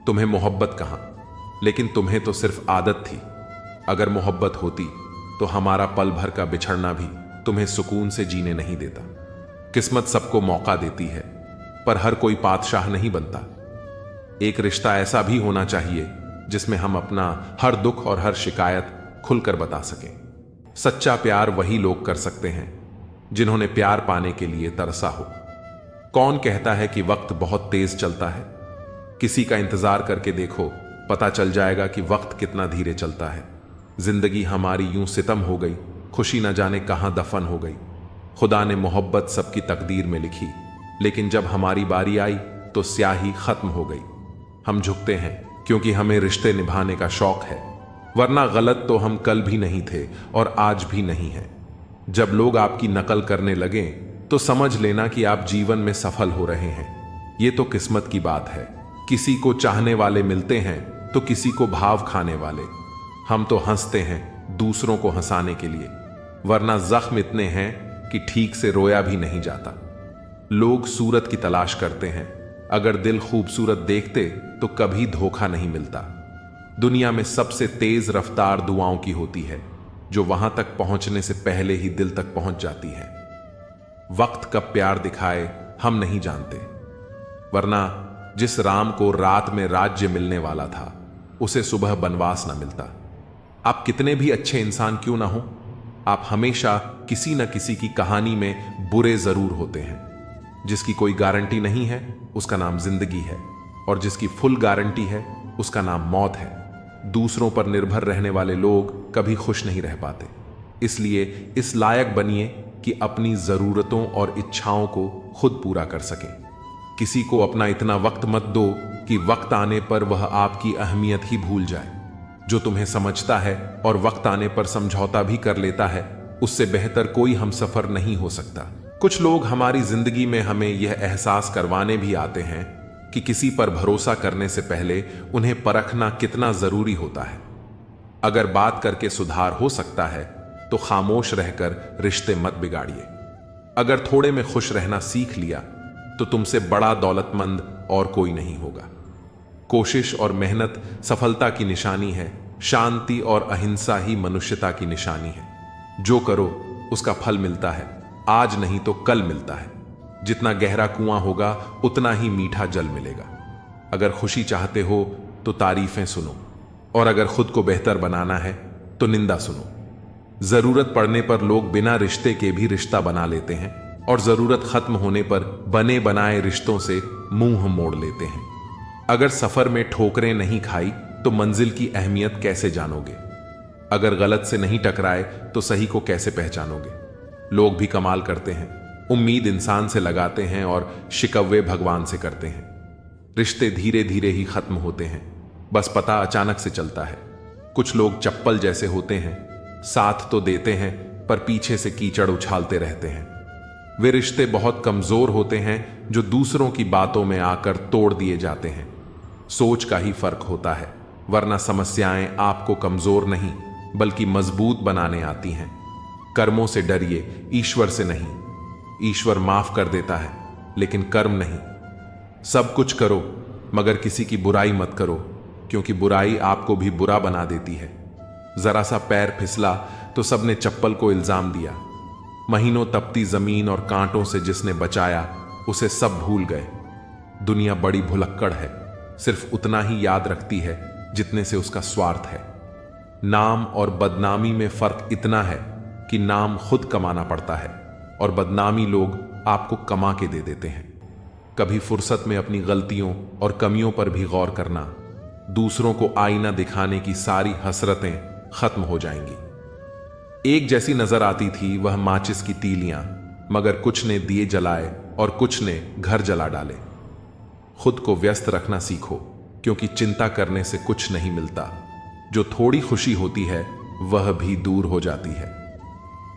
तुम्हें मोहब्बत कहां, लेकिन तुम्हें तो सिर्फ आदत थी। अगर मोहब्बत होती तो हमारा पल भर का बिछड़ना भी तुम्हें सुकून से जीने नहीं देता। किस्मत सबको मौका देती है, पर हर कोई बादशाह नहीं बनता। एक रिश्ता ऐसा भी होना चाहिए जिसमें हम अपना हर दुख और हर शिकायत खुलकर बता सकें। सच्चा प्यार वही लोग कर सकते हैं जिन्होंने प्यार पाने के लिए तरसा हो। कौन कहता है कि वक्त बहुत तेज चलता है? किसी का इंतजार करके देखो, पता चल जाएगा कि वक्त कितना धीरे चलता है। जिंदगी हमारी यूं सितम हो गई, खुशी न जाने कहां दफन हो गई। खुदा ने मोहब्बत सबकी तकदीर में लिखी, लेकिन जब हमारी बारी आई तो स्याही खत्म हो गई। हम झुकते हैं क्योंकि हमें रिश्ते निभाने का शौक है, वरना गलत तो हम कल भी नहीं थे और आज भी नहीं हैं। जब लोग आपकी नकल करने लगे तो समझ लेना कि आप जीवन में सफल हो रहे हैं। ये तो किस्मत की बात है। किसी को चाहने वाले मिलते हैं तो किसी को भाव खाने वाले। हम तो हंसते हैं दूसरों को हंसाने के लिए, वरना जख्म इतने हैं कि ठीक से रोया भी नहीं जाता। लोग सूरत की तलाश करते हैं, अगर दिल खूबसूरत देखते तो कभी धोखा नहीं मिलता। दुनिया में सबसे तेज रफ्तार दुआओं की होती है, जो वहां तक पहुंचने से पहले ही दिल तक पहुंच जाती है। वक्त कब प्यार दिखाए हम नहीं जानते, वरना जिस राम को रात में राज्य मिलने वाला था उसे सुबह बनवास ना मिलता। आप कितने भी अच्छे इंसान क्यों ना हो, आप हमेशा किसी न किसी की कहानी में बुरे जरूर होते हैं। जिसकी कोई गारंटी नहीं है उसका नाम जिंदगी है, और जिसकी फुल गारंटी है उसका नाम मौत है। दूसरों पर निर्भर रहने वाले लोग कभी खुश नहीं रह पाते। इसलिए इस लायक बनिए कि अपनी जरूरतों और इच्छाओं को खुद पूरा कर सकें। किसी को अपना इतना वक्त मत दो कि वक्त आने पर वह आपकी अहमियत ही भूल जाए। जो तुम्हें समझता है और वक्त आने पर समझौता भी कर लेता है, उससे बेहतर कोई हमसफर नहीं हो सकता। कुछ लोग हमारी जिंदगी में हमें यह एहसास करवाने भी आते हैं कि किसी पर भरोसा करने से पहले उन्हें परखना कितना जरूरी होता है। अगर बात करके सुधार हो सकता है तो खामोश रहकर रिश्ते मत बिगाड़िए। अगर थोड़े में खुश रहना सीख लिया तो तुमसे बड़ा दौलतमंद और कोई नहीं होगा। कोशिश और मेहनत सफलता की निशानी है, शांति और अहिंसा ही मनुष्यता की निशानी है। जो करो उसका फल मिलता है, आज नहीं तो कल मिलता है। जितना गहरा कुआं होगा उतना ही मीठा जल मिलेगा। अगर खुशी चाहते हो तो तारीफें सुनो, और अगर खुद को बेहतर बनाना है तो निंदा सुनो। जरूरत पड़ने पर लोग बिना रिश्ते के भी रिश्ता बना लेते हैं, और जरूरत खत्म होने पर बने बनाए रिश्तों से मुंह मोड़ लेते हैं। अगर सफर में ठोकरें नहीं खाई तो मंजिल की अहमियत कैसे जानोगे? अगर गलत से नहीं टकराए तो सही को कैसे पहचानोगे? लोग भी कमाल करते हैं, उम्मीद इंसान से लगाते हैं और शिकवे भगवान से करते हैं। रिश्ते धीरे धीरे ही खत्म होते हैं, बस पता अचानक से चलता है। कुछ लोग चप्पल जैसे होते हैं, साथ तो देते हैं पर पीछे से कीचड़ उछालते रहते हैं। वे रिश्ते बहुत कमजोर होते हैं जो दूसरों की बातों में आकर तोड़ दिए जाते हैं। सोच का ही फर्क होता है, वरना समस्याएं आपको कमजोर नहीं बल्कि मजबूत बनाने आती हैं। कर्मों से डरिए, ईश्वर से नहीं। ईश्वर माफ कर देता है लेकिन कर्म नहीं। सब कुछ करो मगर किसी की बुराई मत करो, क्योंकि बुराई आपको भी बुरा बना देती है। जरा सा पैर फिसला तो सबने चप्पल को इल्जाम दिया। महीनों तपती जमीन और कांटों से जिसने बचाया उसे सब भूल गए। दुनिया बड़ी भुलक्कड़ है, सिर्फ उतना ही याद रखती है जितने से उसका स्वार्थ है। नाम और बदनामी में फर्क इतना है कि नाम खुद कमाना पड़ता है और बदनामी लोग आपको कमा के दे देते हैं। कभी फुर्सत में अपनी गलतियों और कमियों पर भी गौर करना, दूसरों को आईना दिखाने की सारी हसरतें खत्म हो जाएंगी। एक जैसी नजर आती थी वह माचिस की तीलियां, मगर कुछ ने दिए जलाए और कुछ ने घर जला डाले। खुद को व्यस्त रखना सीखो, क्योंकि चिंता करने से कुछ नहीं मिलता। जो थोड़ी खुशी होती है वह भी दूर हो जाती है।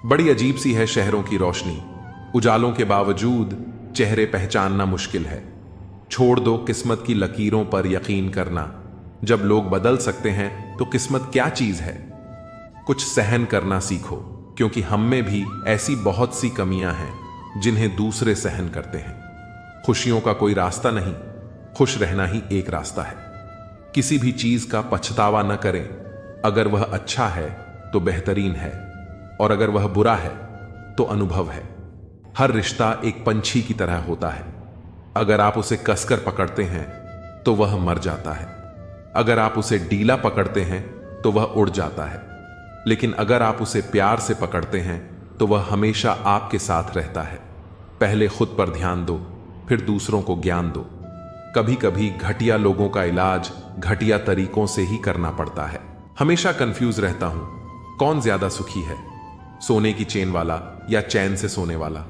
बड़ी अजीब सी है शहरों की रोशनी, उजालों के बावजूद चेहरे पहचानना मुश्किल है। छोड़ दो किस्मत की लकीरों पर यकीन करना। जब लोग बदल सकते हैं तो किस्मत क्या चीज है? कुछ सहन करना सीखो, क्योंकि हम में भी ऐसी बहुत सी कमियां हैं जिन्हें दूसरे सहन करते हैं। खुशियों का कोई रास्ता नहीं, खुश रहना ही एक रास्ता है। किसी भी चीज का पछतावा न करें। अगर वह अच्छा है तो बेहतरीन है, और अगर वह बुरा है तो अनुभव है। हर रिश्ता एक पंछी की तरह होता है। अगर आप उसे कसकर पकड़ते हैं तो वह मर जाता है। अगर आप उसे ढीला पकड़ते हैं तो वह उड़ जाता है। लेकिन अगर आप उसे प्यार से पकड़ते हैं तो वह हमेशा आपके साथ रहता है। पहले खुद पर ध्यान दो, फिर दूसरों को ज्ञान दो। कभी कभी घटिया लोगों का इलाज घटिया तरीकों से ही करना पड़ता है। हमेशा कंफ्यूज रहता हूं, कौन ज्यादा सुखी है, सोने की चेन वाला या चैन से सोने वाला?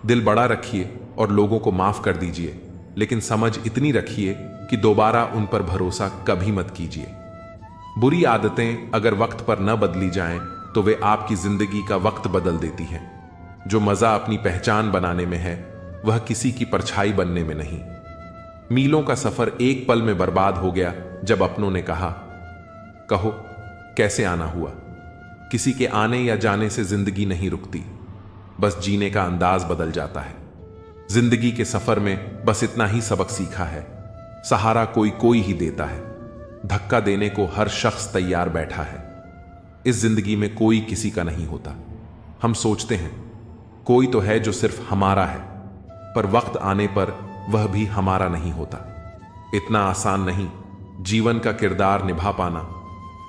दिल बड़ा रखिए और लोगों को माफ कर दीजिए, लेकिन समझ इतनी रखिए कि दोबारा उन पर भरोसा कभी मत कीजिए। बुरी आदतें अगर वक्त पर न बदली जाएं तो वे आपकी जिंदगी का वक्त बदल देती हैं। जो मजा अपनी पहचान बनाने में है वह किसी की परछाई बनने में नहीं। मीलों का सफर एक पल में बर्बाद हो गया जब अपनों ने कहा, कहो कैसे आना हुआ। किसी के आने या जाने से जिंदगी नहीं रुकती, बस जीने का अंदाज बदल जाता है। जिंदगी के सफर में बस इतना ही सबक सीखा है, सहारा कोई कोई ही देता है। धक्का देने को हर शख्स तैयार बैठा है। इस जिंदगी में कोई किसी का नहीं होता। हम सोचते हैं कोई तो है जो सिर्फ हमारा है, पर वक्त आने पर वह भी हमारा नहीं होता। इतना आसान नहीं जीवन का किरदार निभा पाना।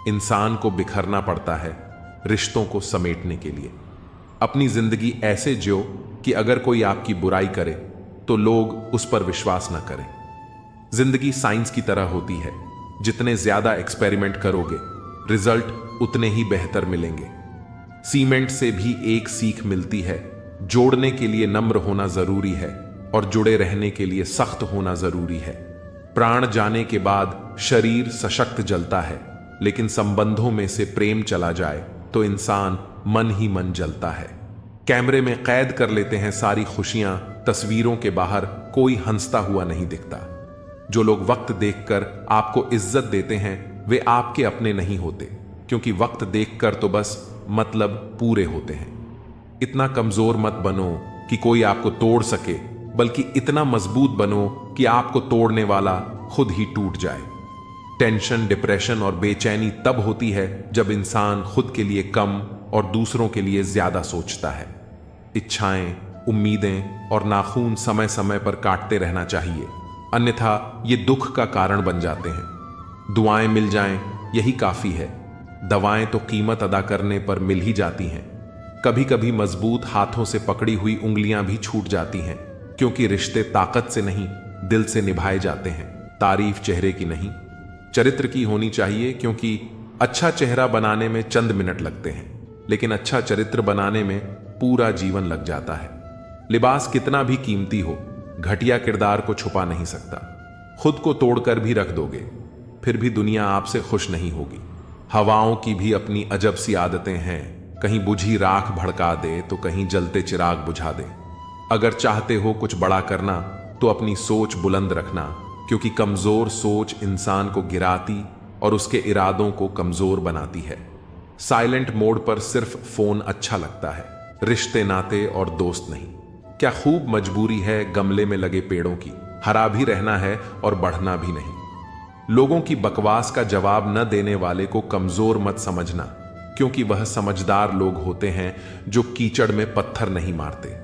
इंसान को बिखरना पड़ता है रिश्तों को समेटने के लिए। अपनी जिंदगी ऐसे जियो कि अगर कोई आपकी बुराई करे तो लोग उस पर विश्वास न करें। जिंदगी साइंस की तरह होती है, जितने ज्यादा एक्सपेरिमेंट करोगे रिजल्ट उतने ही बेहतर मिलेंगे। सीमेंट से भी एक सीख मिलती है, जोड़ने के लिए नम्र होना जरूरी है और जुड़े रहने के लिए सख्त होना जरूरी है। प्राण जाने के बाद शरीर सशक्त जलता है, लेकिन संबंधों में से प्रेम चला जाए तो इंसान मन ही मन जलता है। कैमरे में कैद कर लेते हैं सारी खुशियां, तस्वीरों के बाहर कोई हंसता हुआ नहीं दिखता। जो लोग वक्त देखकर आपको इज्जत देते हैं वे आपके अपने नहीं होते, क्योंकि वक्त देखकर तो बस मतलब पूरे होते हैं। इतना कमजोर मत बनो कि कोई आपको तोड़ सके, बल्कि इतना मजबूत बनो कि आपको तोड़ने वाला खुद ही टूट जाए। टेंशन, डिप्रेशन और बेचैनी तब होती है जब इंसान खुद के लिए कम और दूसरों के लिए ज्यादा सोचता है। इच्छाएं, उम्मीदें और नाखून समय समय पर काटते रहना चाहिए, अन्यथा ये दुख का कारण बन जाते हैं। दुआएं मिल जाएं यही काफी है। दवाएं तो कीमत अदा करने पर मिल ही जाती हैं। कभी कभी मजबूत हाथों से पकड़ी हुई उंगलियां भी छूट जाती हैं, क्योंकि रिश्ते ताकत से नहीं दिल से निभाए जाते हैं, तारीफ चेहरे की नहीं चरित्र की होनी चाहिए। क्योंकि अच्छा चेहरा बनाने में चंद मिनट लगते हैं, लेकिन अच्छा चरित्र बनाने में पूरा जीवन लग जाता है। लिबास कितना भी कीमती हो, घटिया किरदार को छुपा नहीं सकता। खुद को तोड़कर भी रख दोगे, फिर भी दुनिया आपसे खुश नहीं होगी। हवाओं की भी अपनी अजब सी आदतें हैं, कहीं बुझी राख भड़का दे तो कहीं जलते चिराग बुझा दे। अगर चाहते हो कुछ बड़ा करना तो अपनी सोच बुलंद रखना, क्योंकि कमजोर सोच इंसान को गिराती और उसके इरादों को कमजोर बनाती है। साइलेंट मोड पर सिर्फ फोन अच्छा लगता है, रिश्ते, नाते और दोस्त नहीं। क्या खूब मजबूरी है गमले में लगे पेड़ों की, हरा भी रहना है और बढ़ना भी नहीं। लोगों की बकवास का जवाब न देने वाले को कमजोर मत समझना, क्योंकि वह समझदार लोग होते हैं जो कीचड़ में पत्थर नहीं मारते।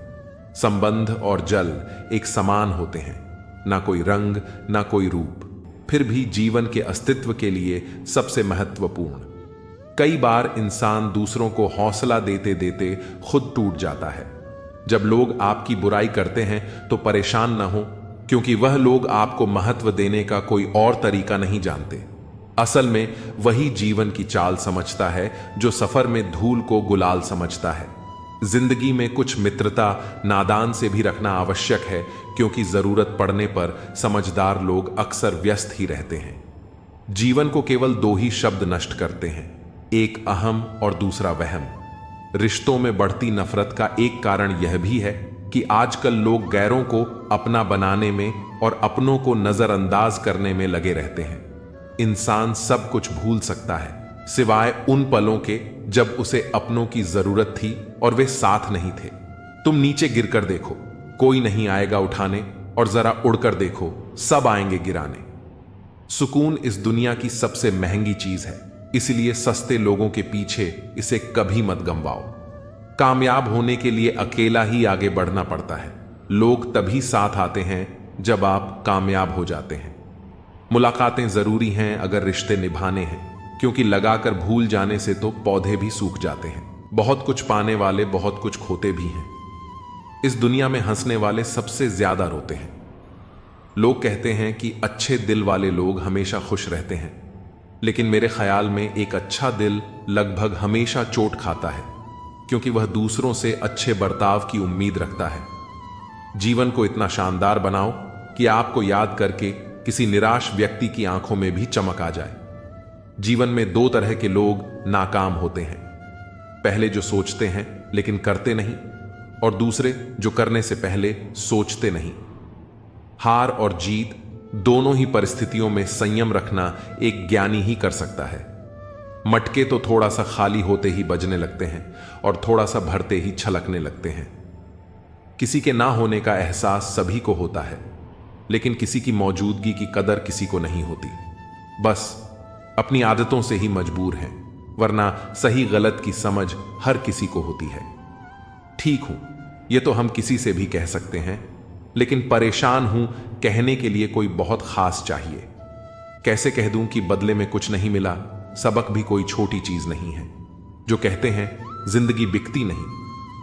संबंध और जल एक समान होते हैं, ना कोई रंग ना कोई रूप, फिर भी जीवन के अस्तित्व के लिए सबसे महत्वपूर्ण। कई बार इंसान दूसरों को हौसला देते देते खुद टूट जाता है। जब लोग आपकी बुराई करते हैं तो परेशान ना हो, क्योंकि वह लोग आपको महत्व देने का कोई और तरीका नहीं जानते। असल में वही जीवन की चाल समझता है जो सफर में धूल को गुलाल समझता है। जिंदगी में कुछ मित्रता नादान से भी रखना आवश्यक है, क्योंकि जरूरत पड़ने पर समझदार लोग अक्सर व्यस्त ही रहते हैं। जीवन को केवल दो ही शब्द नष्ट करते हैं, एक अहम और दूसरा वहम। रिश्तों में बढ़ती नफरत का एक कारण यह भी है कि आजकल लोग गैरों को अपना बनाने में और अपनों को नजरअंदाज करने में लगे रहते हैं। इंसान सब कुछ भूल सकता है, सिवाय उन पलों के जब उसे अपनों की जरूरत थी और वे साथ नहीं थे। तुम नीचे गिरकर देखो, कोई नहीं आएगा उठाने, और जरा उड़कर देखो, सब आएंगे गिराने। सुकून इस दुनिया की सबसे महंगी चीज है, इसलिए सस्ते लोगों के पीछे इसे कभी मत गंवाओ। कामयाब होने के लिए अकेला ही आगे बढ़ना पड़ता है। लोग तभी साथ आते हैं जब आप कामयाब हो जाते हैं। मुलाकातें जरूरी हैं अगर रिश्ते निभाने हैं, क्योंकि लगाकर भूल जाने से तो पौधे भी सूख जाते हैं। बहुत कुछ पाने वाले बहुत कुछ खोते भी हैं। इस दुनिया में हंसने वाले सबसे ज्यादा रोते हैं। लोग कहते हैं कि अच्छे दिल वाले लोग हमेशा खुश रहते हैं, लेकिन मेरे ख्याल में एक अच्छा दिल लगभग हमेशा चोट खाता है, क्योंकि वह दूसरों से अच्छे बर्ताव की उम्मीद रखता है। जीवन को इतना शानदार बनाओ कि आपको याद करके किसी निराश व्यक्ति की आंखों में भी चमक आ जाए। जीवन में दो तरह के लोग नाकाम होते हैं, पहले जो सोचते हैं लेकिन करते नहीं, और दूसरे जो करने से पहले सोचते नहीं। हार और जीत दोनों ही परिस्थितियों में संयम रखना एक ज्ञानी ही कर सकता है। मटके तो थोड़ा सा खाली होते ही बजने लगते हैं और थोड़ा सा भरते ही छलकने लगते हैं। किसी के ना होने का एहसास सभी को होता है, लेकिन किसी की मौजूदगी की कदर किसी को नहीं होती। बस अपनी आदतों से ही मजबूर हैं, वरना सही गलत की समझ हर किसी को होती है। ठीक हूं, यह तो हम किसी से भी कह सकते हैं, लेकिन परेशान हूं कहने के लिए कोई बहुत खास चाहिए। कैसे कह दूं कि बदले में कुछ नहीं मिला, सबक भी कोई छोटी चीज नहीं है। जो कहते हैं जिंदगी बिकती नहीं,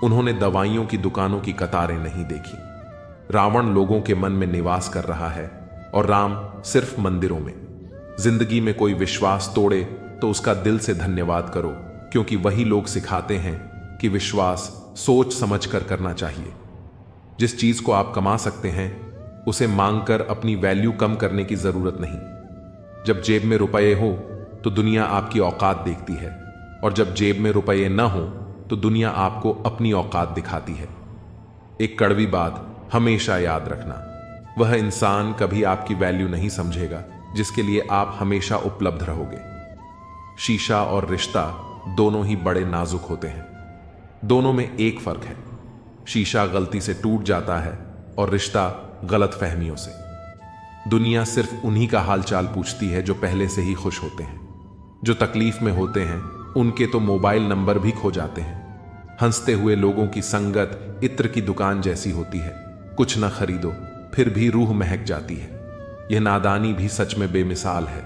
उन्होंने दवाइयों की दुकानों की कतारें नहीं देखी। रावण लोगों के मन में निवास कर रहा है और राम सिर्फ मंदिरों में। जिंदगी में कोई विश्वास तोड़े तो उसका दिल से धन्यवाद करो, क्योंकि वही लोग सिखाते हैं कि विश्वास सोच समझकर करना चाहिए। जिस चीज को आप कमा सकते हैं उसे मांगकर अपनी वैल्यू कम करने की जरूरत नहीं। जब जेब में रुपए हो तो दुनिया आपकी औकात देखती है, और जब जेब में रुपए न हो तो दुनिया आपको अपनी औकात दिखाती है। एक कड़वी बात हमेशा याद रखना, वह इंसान कभी आपकी वैल्यू नहीं समझेगा जिसके लिए आप हमेशा उपलब्ध रहोगे। शीशा और रिश्ता दोनों ही बड़े नाजुक होते हैं। दोनों में एक फर्क है, शीशा गलती से टूट जाता है और रिश्ता गलत फहमियों से। दुनिया सिर्फ उन्हीं का हालचाल पूछती है जो पहले से ही खुश होते हैं। जो तकलीफ में होते हैं उनके तो मोबाइल नंबर भी खो जाते हैं। हंसते हुए लोगों की संगत इत्र की दुकान जैसी होती है, कुछ न खरीदो फिर भी रूह महक जाती है। यह नादानी भी सच में बेमिसाल है।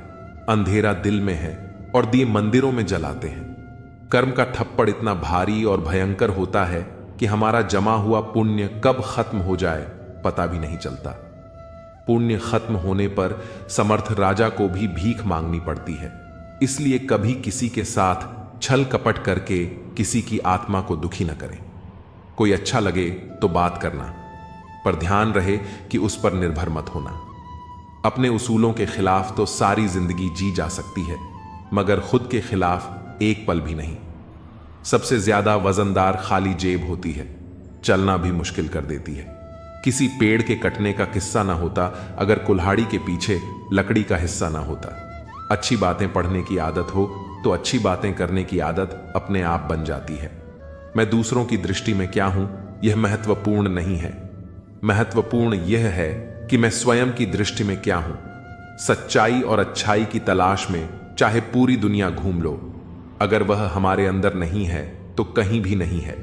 अंधेरा दिल में है और दिए मंदिरों में जलाते हैं। कर्म का थप्पड़ इतना भारी और भयंकर होता है कि हमारा जमा हुआ पुण्य कब खत्म हो जाए पता भी नहीं चलता। पुण्य खत्म होने पर समर्थ राजा को भी भीख मांगनी पड़ती है। इसलिए कभी किसी के साथ छल कपट करके किसी की आत्मा को दुखी न करें। कोई अच्छा लगे तो बात करना, पर ध्यान रहे कि उस पर निर्भर मत होना। अपने उसूलों के खिलाफ तो सारी जिंदगी जी जा सकती है, मगर खुद के खिलाफ एक पल भी नहीं। सबसे ज्यादा वजनदार खाली जेब होती है, चलना भी मुश्किल कर देती है। किसी पेड़ के कटने का किस्सा ना होता अगर कुल्हाड़ी के पीछे लकड़ी का हिस्सा ना होता। अच्छी बातें पढ़ने की आदत हो तो अच्छी बातें करने की आदत अपने आप बन जाती है। मैं दूसरों की दृष्टि में क्या हूं यह महत्वपूर्ण नहीं है। महत्वपूर्ण यह है कि मैं स्वयं की दृष्टि में क्या हूं। सच्चाई और अच्छाई की तलाश में चाहे पूरी दुनिया घूम लो, अगर वह हमारे अंदर नहीं है तो कहीं भी नहीं है।